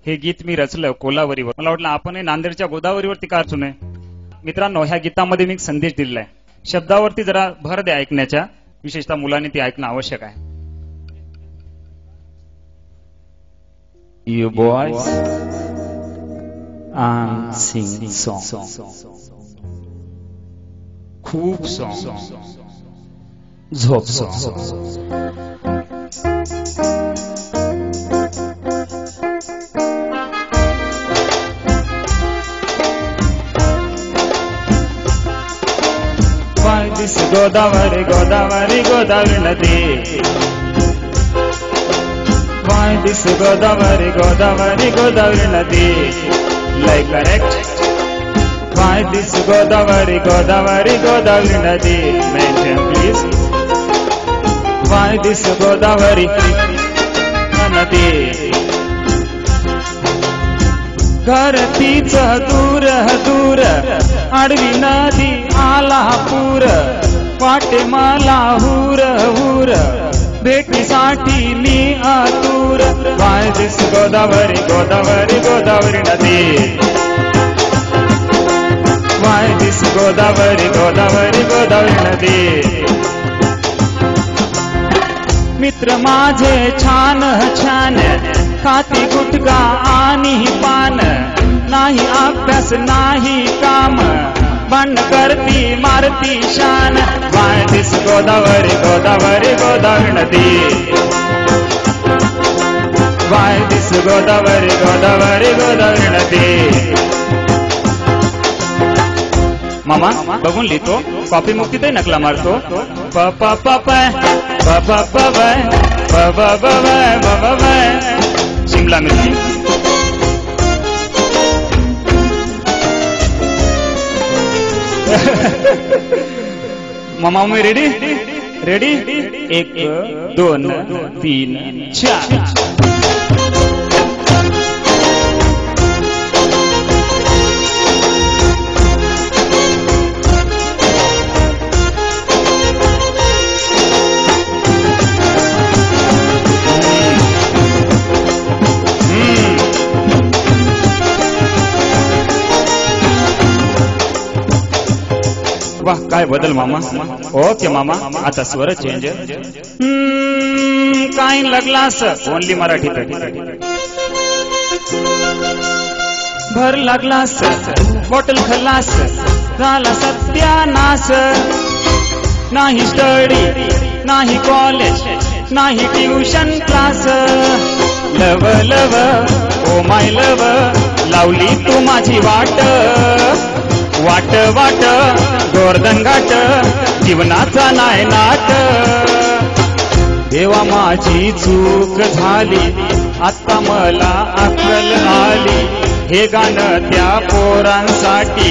हे गीत मी रचलं कोलावरीवर. मला वाटलं आपण नांदेडच्या गोदावरीवरती का रचू नये. मित्रांनो, ह्या गीतामध्ये मी एक संदेश दिलेला आहे. शब्दावरती जरा भर द्या ऐकण्याच्या, विशेषतः मुलांनी ती ऐकणं आवश्यक आहे. You boys and sing song. खूप song. झोप song. Why this Godavari, Godavari, Godavari Nadi? Why this Godavari, Godavari, Godavari Nadi? Like correct? Why this Godavari, Godavari, Godavari Nadi? Mention please. Why this Godavari Nadi? घर तीच दूर दूर आडवी नदी आला पूर वाटे मला हूर हूर भेटीसाठी मी आतुर. Why this गोदावरी गोदावरी गोदावरी नदी? Why this गोदावरी गोदावरी गोदावरी नदी? मित्र माझे छान छान खाती गुटखा आणि पान, नाही अभ्यास नाही काम, बंड करती मारती शान. Why this गोदावरी गोदावरी गोदावरी नदी? Why this गोदावरी गोदावरी गोदावरी नदी? मामा बघून लिहितो, कॉपी मुक्तीतही नकला मारतो. प प प प प प प प प प प शिमला मिरची. मामा मी रेडी रेडी. 1 2 3 4. वाह काय बदल मामा. ओके मामा, आता स्वर चेंज. काय लागलास ओनली मराठी. भर लागलास बॉटल खल्लास झाला सत्यानाश. नाही स्टडी नाही कॉलेज नाही tuition class. Love love oh my लव लावली तू माझी वाट. वाट वाट गोरधनघाट जीवनाचा नाय नाट. देवा माझी चूक झाली आता मला अक्कल आली. हे गाणं त्या पोरांसाठी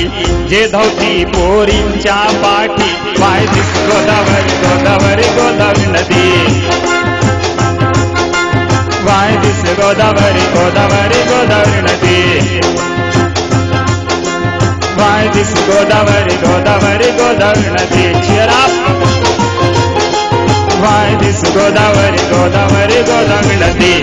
जे धावती पोरींच्या पाठी. Why this गोदावरी गोदावरी गोदावरी नदी? Why this गोदावरी गोदावरी गोदावरी नदी? Why this गोदावरी गोदावरी गोदावरी नदी? Cheer up. Why this Godavari Godavari Godavari नदी?